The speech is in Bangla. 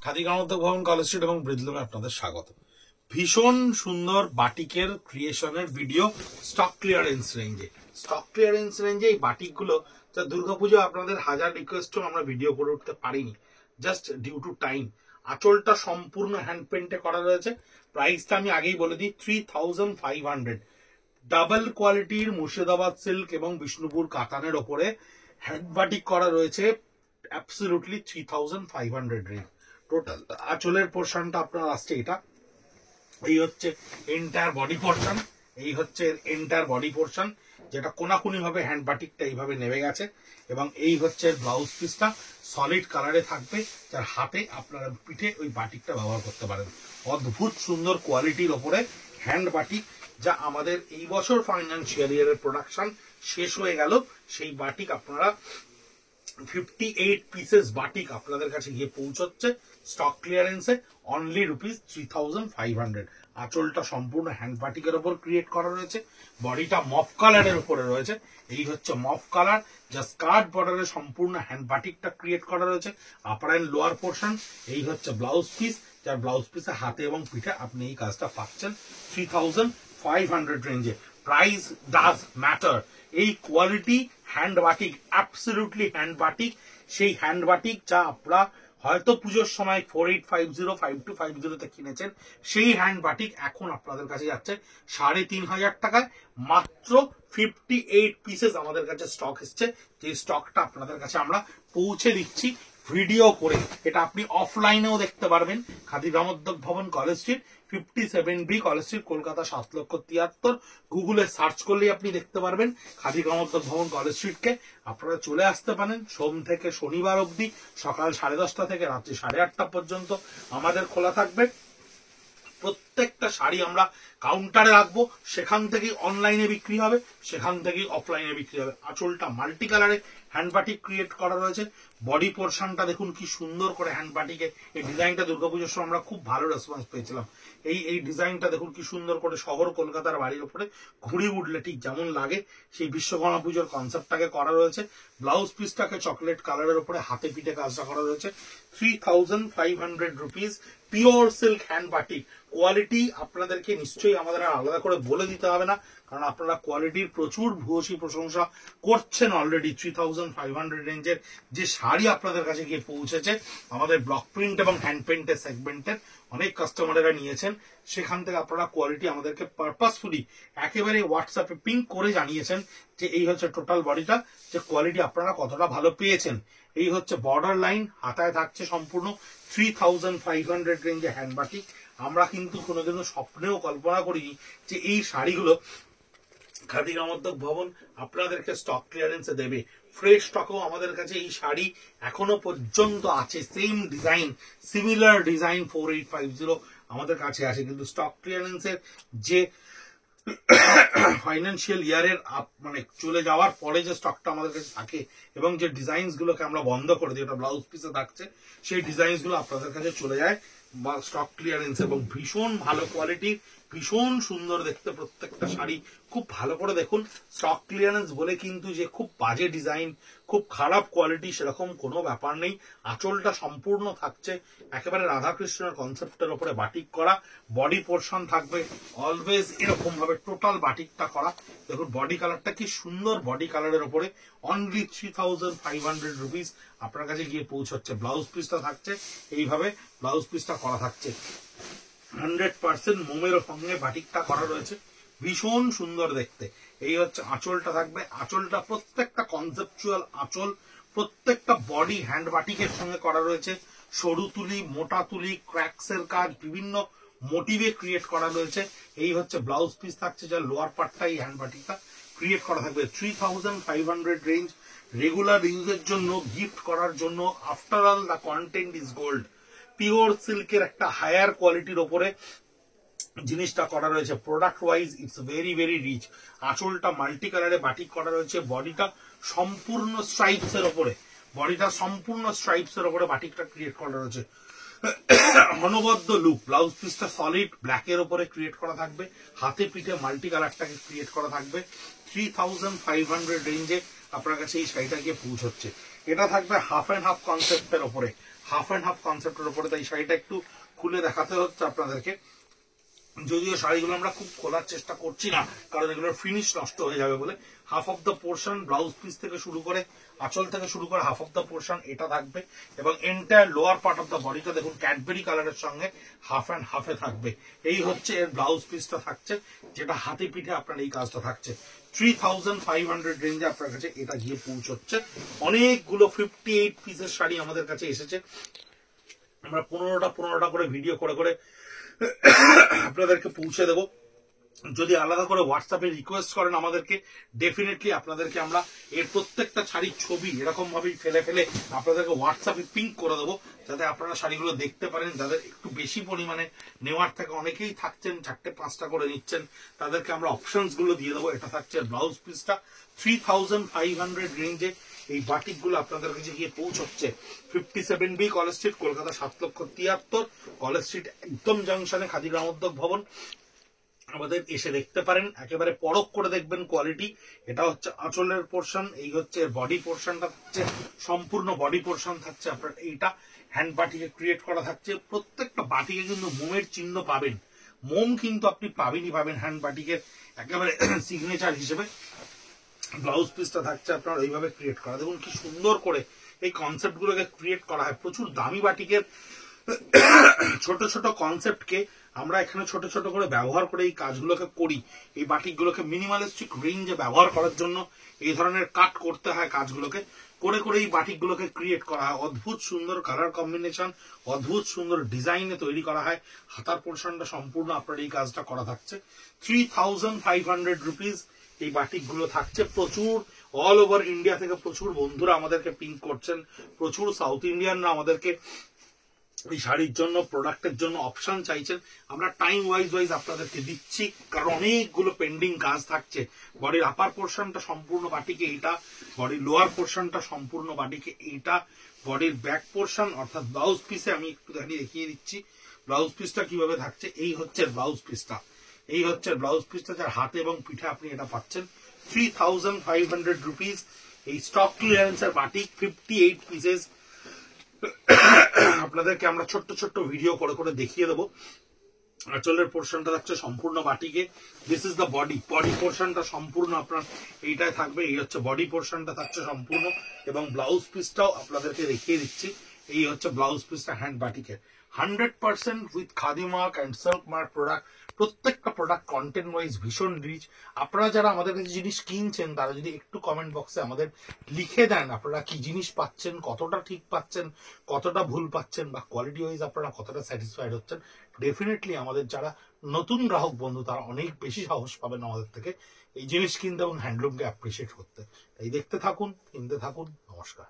খাদি গ্রামোদ্যোগ ভবন কলেজ স্ট্রিট এবং ব্রিজলুমে আপনাদের স্বাগত। ভীষণ সুন্দর বাটিকের ক্রিয়েশনের ভিডিও স্টক ক্লিয়ারেন্স রেঞ্জে এই বাটিকগুলো যা দুর্গাপুজো আপনাদের হাজার রিকোয়েস্টও আমরা ভিডিও করে উঠতে পারিনি, জাস্ট ডিউ টু টাইম। আঁচলটা সম্পূর্ণ হ্যান্ড পেন্টে করা রয়েছে। প্রাইসটা আমি আগেই বলে দিই, 3500। ডাবল কোয়ালিটির মুর্শিদাবাদ সিল্ক এবং বিষ্ণুপুর কাতানের ওপরে হ্যান্ড বাটিক করা রয়েছে। Absolutely 3500 range. টোটাল আঁচলের পোর্শনটা আপনার আসছে এটা, এই হচ্ছে এন্টায়ার বডি পোর্শন, যেটা কোনাকুনি ভাবে হ্যান্ড বাটিকটা এইভাবে নেমে গেছে। এবং এই হচ্ছে ব্লাউজ পিসটা, সলিড কালারে থাকবে, যার হাতে আপনারা পিঠে ওই বাটিকটা ব্যবহার করতে পারেন। অদ্ভুত সুন্দর কোয়ালিটির ওপরে হ্যান্ড বাটিক, যা আমাদের এই বছর ফাইন্যান্সিয়াল ইয়ারের প্রোডাকশন শেষ হয়ে গেল। সেই বাটিক আপনারা 58 পিসেস বাটিক আপনাদের কাছে গিয়ে পৌঁছচ্ছে স্টক ক্লিয়ারেন্সে, অনলি ₹3500। আঁচলটা সম্পূর্ণ হ্যান্ড বাটিকের উপর ক্রিয়েট করা রয়েছে। বডিটা মফ কালারের উপরে রয়েছে, এই হচ্ছে মফ কালার, যা স্কার্ট বর্ডারে সম্পূর্ণ হ্যান্ড বাটিকটা ক্রিয়েট করা রয়েছে। আপার এন্ড লোয়ার পোর্শন, এই হচ্ছে ব্লাউজ পিস, যার ব্লাউজ পিসে হাতে এবং পিঠে আপনি এই কাজটা পাচ্ছেন 3500 রেঞ্জে। Price does matter. এই quality hand batik, absolutely hand batik, সেই হ্যান্ড বাটিক যা আপনারা হয়তো পুজোর সময় 4850 5250 কিনেছেন, সেই হ্যান্ড বাটিক এখন আপনাদের কাছে যাচ্ছে 3500 টাকায়। মাত্র 58 পিসেস আমাদের কাছে স্টক এসছে, যে স্টকটা আপনাদের কাছে আমরা পৌঁছে দিচ্ছি ভিডিও করে। এটা আপনি অফলাইনেও দেখতে পারবেন। খাদি গ্রামোদ্যোগ ভবন college street, 57B college street, Kolkata 7,73,000। গুগলে সার্চ করলেই আপনি দেখতে পারবেন খাদি গ্রামোদ্যোগ ভবন কলেজ স্ট্রিটকে। আপনারা চলে আসতে পারেন সোম থেকে শনিবার অবধি, সকাল 10:30 থেকে রাত্রি 8:30 পর্যন্ত আমাদের খোলা থাকবে। প্রত্যেকটা শাড়ি আমরা কাউন্টারে রাখবো, সেখান থেকেই অনলাইনে বিক্রি হবে, সেখান থেকেই অফলাইনে বিক্রি হবে। আঁচলটা মাল্টি কালারে হ্যান্ড বাটিক ক্রিয়েট করা রয়েছে। বডি পোর্শনটা দেখুন কি সুন্দর করে হ্যান্ড বাটিকে, এই ডিজাইনটা দুর্গাপুজোর সময় আমরা খুব ভালো রেসপন্স পেয়েছিলাম। এই ডিজাইনটা দেখুন কি সুন্দর করে শহর কলকাতার বাড়ির উপরে ঘুড়ি উঠলে ঠিক যেমন লাগে, সেই বিশ্বকর্মা পুজোর কনসেপ্টটাকে করা রয়েছে। ব্লাউজ পিসটাকে চকলেট কালারের উপরে হাতে পিঠে কাজটা করা রয়েছে। 3500 rupees, pure silk hand batik. Quality আপনাদেরকে নিশ্চয়ই আমাদের আলাদা করে বলে দিতে হবে না, কারণ আপনারা কোয়ালিটির প্রচুর ভূয়সী প্রশংসা করছেন অলরেডি। 3500 রেঞ্জের যে শাড়ি আপনাদের কাছে গিয়ে পৌঁছেছে, আমাদের ব্লক প্রিন্ট এবং হ্যান্ড পেন্টের সেগমেন্টের অনেক কাস্টমারেরা নিয়েছেন, সেখান থেকে আপনারা কোয়ালিটি আমাদেরকে পারপাসফুলি একেবারে হোয়াটসঅ্যাপে পিঙ্ক করে জানিয়েছেন যে এই হচ্ছে টোটাল বডিটা, যে কোয়ালিটি আপনারা কতটা ভালো পেয়েছেন। এই হচ্ছে বর্ডার লাইন, হাতায় থাকছে সম্পূর্ণ 3500 রেঞ্জে হ্যান্ড বাটিক। আমরা কিন্তু কোনোদিনও স্বপ্নেও কল্পনা করিনি যে এই শাড়িগুলো খাদি গ্রামোদ্যোগ ভবন আপনাদেরকে স্টক ক্লিয়ারেন্সে দেবে। ফ্রেশ স্টকও আমাদের কাছে এই শাড়ি এখনো পর্যন্ত আছে, সেম ডিজাইন, সিমিলার ডিজাইন 4850 আমাদের কাছে আছে। কিন্তু স্টক ক্লিয়ারেন্সের যে ফাইন্যান্সিয়াল ইয়ারের মানে চলে যাওয়ার পরে যে স্টকটা আমাদের কাছে থাকে এবং যে ডিজাইনস গুলোকে আমরা বন্ধ করে দিই, ওটা ব্লাউজ পিসে থাকছে, সেই ডিজাইনস গুলো আপনাদের কাছে চলে যায় বা স্টক ক্লিয়ারেন্স। এবং ভীষণ ভালো কোয়ালিটির, ভীষণ সুন্দর দেখতে প্রত্যেকটা শাড়ি। খুব ভালো করে দেখুন, স্টক ক্লিয়ারেন্স বলে কিন্তু যে খুব বাজে ডিজাইন, খুব খারাপ কোয়ালিটি, সেরকম কোনো ব্যাপার নেই। আঁচলটা সম্পূর্ণ থাকছে একেবারে রাধাকৃষ্ণের কনসেপ্টের উপরে বাটিক করা। বডি পোর্শন থাকবে অলওয়েজ এরকম ভাবে টোটাল বাটিকটা করা। দেখুন বডি কালারটা কি সুন্দর, বডি কালারের উপরে অনলি 3500 রুপিস আপনার কাছে গিয়ে পৌঁছচ্ছে। ব্লাউজ পিসটা থাকছে এইভাবে, ব্লাউজ পিসটা করা থাকছে 100% মোমের সঙ্গে বাটিকটা করা রয়েছে, ভীষণ সুন্দর দেখতে। এই হচ্ছে আঁচলটা থাকবে, আঁচলটা প্রত্যেকটা কনসেপচুয়াল আঁচল, প্রত্যেকটা বডি হ্যান্ড বাটিকের সঙ্গে করা রয়েছে। সরু তুলি, মোটা তুলি, ক্র্যাক্সের কাজ, বিভিন্ন মোটিভে ক্রিয়েট করা রয়েছে। এই হচ্ছে ব্লাউজ পিস থাকছে, যার লোয়ার পার্টটা এই হ্যান্ড বাটিকটা ক্রিয়েট করা থাকবে। 3500 রেঞ্জ, রেগুলার ইউজের জন্য, গিফট করার জন্য। After all the content is gold. Pure সিল্কের একটা হায়ার কোয়ালিটির ওপরে জিনিসটা করা রয়েছে। Product wise it's very very rich. আঁচলটা মাল্টি কালারে বাটিক করা রয়েছে। বডিটা সম্পূর্ণ স্ট্রাইপস এর ওপরে, বাটিকটা ক্রিয়েট করা রয়েছে। অনবদ্য লুক। ব্লাউজ পিসটা সলিড ব্ল্যাকের ওপরে ক্রিয়েট করা থাকবে, হাতে পিঠে মাল্টি কালারটাকে ক্রিয়েট করা থাকবে। 3500 রেঞ্জে আপনার কাছে এই শাড়িটা গিয়ে পৌঁছচ্ছে। এটা থাকবে হাফ অ্যান্ড হাফ কনসেপ্টের ওপরে। হাফ অ্যান্ড হাফ কনসেপ্টের উপরে, তাই শাড়িটা একটু খুলে দেখাতে হচ্ছে আপনাদেরকে। যদিও শাড়িগুলো আমরা খুব খোলার চেষ্টা করছি না, কারণ এগুলোর ফিনিশ নষ্ট হয়ে যাবে বলে। Half of the portion blouse piece থেকে শুরু করে আঁচল থেকে শুরু করে হাফ অফ দ্য পোর্শন এটা থাকবে, এবং entire lower part of the বডিটা দেখুন ক্যাডবেরি কালারের সঙ্গে হাফ অ্যান্ড হাফে থাকবে। এই হচ্ছে এর ব্লাউজ পিসটা থাকছে, যেটা হাতে পিঠে আপনার এই কাজটা থাকছে। 3500 রেঞ্জে আপনার কাছে এটা গিয়ে পৌঁছচ্ছে। অনেকগুলো 58 পিসের শাড়ি আমাদের কাছে এসেছে। আমরা 15টা করে ভিডিও করে করে আপনাদেরকে পৌঁছে দেবো। যদি আলাদা করে হোয়াটসঅ্যাপে রিকোয়েস্ট করেন আমাদেরকে, ডেফিনেটলি আপনাদেরকে আমরা এর প্রত্যেকটা শাড়ির ছবি এরকম ভাবেই ফেলে ফেলে আপনাদেরকে হোয়াটসঅ্যাপে পিঙ্ক করে দেবো, যাতে আপনারা শাড়িগুলো দেখতে পারেন। যাদের একটু বেশি পরিমাণে নেওয়ার থেকে অনেকেই থাকছেন 4-5টা করে নিচ্ছেন, তাদেরকে আমরা অপশনস গুলো দিয়ে দেবো। এটা থাকছে ব্লাউজ পিসটা। 3500 রেঞ্জে এই বাটিকগুলো আপনাদের কাছে গিয়ে পৌঁছচ্ছে। 57B college street, Kolkata 7,73,000 college street, একদম জাংশনে খাদি গ্রামোদ্যোগ ভবন। আমাদের এসে দেখতে পারেন, একেবারে পরখ করে দেখবেন কোয়ালিটি। এটা হচ্ছে আঁচলের পোর্শন, এই হচ্ছে বডি পোর্শনটা থাকছে, সম্পূর্ণ বডি পোর্শন থাকছে আপনার এইটা। হ্যান্ড বাটিকে ক্রিয়েট করা থাকছে। প্রত্যেকটা বাটিকে কিন্তু মোমের চিহ্ন পাবেন, মোম কিন্তু আপনি পাবেনই পাবেন হ্যান্ড বাটিকের একেবারে সিগনেচার হিসেবে। ব্লাউজ পিসটা থাকছে আপনার ওইভাবে ক্রিয়েট করা। দেখুন কি সুন্দর করে এই কনসেপ্ট গুলোকে ক্রিয়েট করা হয়। প্রচুর দামি বাটিকের ছোট ছোট কনসেপ্টকে আমরা এখানে ছোট ছোট করে ব্যবহার করে এই কাজগুলোকে করি। এই বাটিকগুলোকে মিনিমালিস্টিক রেঞ্জে ব্যবহার করার জন্য এই ধরনের কাট করতে হয়। কাজগুলোকে করে করে এই বাটিকগুলোকে ক্রিয়েট করা হয়। অদ্ভুত সুন্দর কালার কম্বিনেশন, অদ্ভুত সুন্দর ডিজাইনে তৈরি করা হয়। হাতার পোর্শনটা সম্পূর্ণ আপনার এই কাজটা করা থাকছে। 3500 রুপিস এই বাটিকগুলো থাকছে। প্রচুর অল ওভার ইন্ডিয়া থেকে প্রচুর বন্ধুরা আমাদেরকে পিং করছেন, প্রচুর সাউথ ইন্ডিয়ানরা আমাদেরকে এই শাড়ির জন্য প্রোডাক্টের জন্য অপশন চাইছেন। আমরা টাইম ওয়াইজ আপনাদেরকে দিচ্ছি, কারণ অনেকগুলো পেন্ডিং কাজ থাকছে। বডির আপার পোর্শনটা সম্পূর্ণ বাটিকে এইটা, বডির লোয়ার পোর্শনটা সম্পূর্ণ বাটিকে এইটা, বডির ব্যাক পোর্শন অর্থাৎ ব্লাউজ পিসে আমি একটু দেখিয়ে দিচ্ছি ব্লাউজ পিসটা কিভাবে থাকছে। এই হচ্ছে ব্লাউজ পিসটা, এই হচ্ছে ব্লাউজ পিসটা, যার হাতে এবং পিঠে আপনি এটা পাচ্ছেন। 3500 রুপিস এই স্টক ক্লিয়ারেন্সের বাটিক 58 পিসেস আপনাদেরকে আমরা ছোট্ট ছোট্ট ভিডিও করে করে দেখিয়ে দেবো। আঁচলের পোর্শনটা থাকছে সম্পূর্ণ বাটিকে। This is the body, body পোর্শনটা সম্পূর্ণ আপনার এইটাই থাকবে। এই হচ্ছে বডি পোর্শনটা থাকছে সম্পূর্ণ, এবং ব্লাউজ পিসটাও আপনাদেরকে দেখিয়ে দিচ্ছি। এই হচ্ছে ব্লাউজ পিসটা হ্যান্ড বাটিকে। 100% with khadi mark and silk mark product. প্রত্যেকটা প্রোডাক্ট কন্টেন্ট ওয়াইজ ভীষণ রিচ। আপনারা যারা আমাদের কাছে জিনিস কিনছেন তারা যদি একটু কমেন্ট বক্সে আমাদের লিখে দেন আপনারা কি জিনিস পাচ্ছেন, কতটা ঠিক পাচ্ছেন, কতটা ভুল পাচ্ছেন, বা কোয়ালিটি ওয়াইজ আপনারা কতটা স্যাটিসফাইড হচ্ছেন, ডেফিনেটলি আমাদের যারা নতুন গ্রাহক বন্ধু তারা অনেক বেশি সাহস পাবেন আমাদের থেকে এই জিনিস কিনতে এবং হ্যান্ডলুমকে অ্যাপ্রিসিয়েট করতে। তাই দেখতে থাকুন, কিনতে থাকুন। নমস্কার।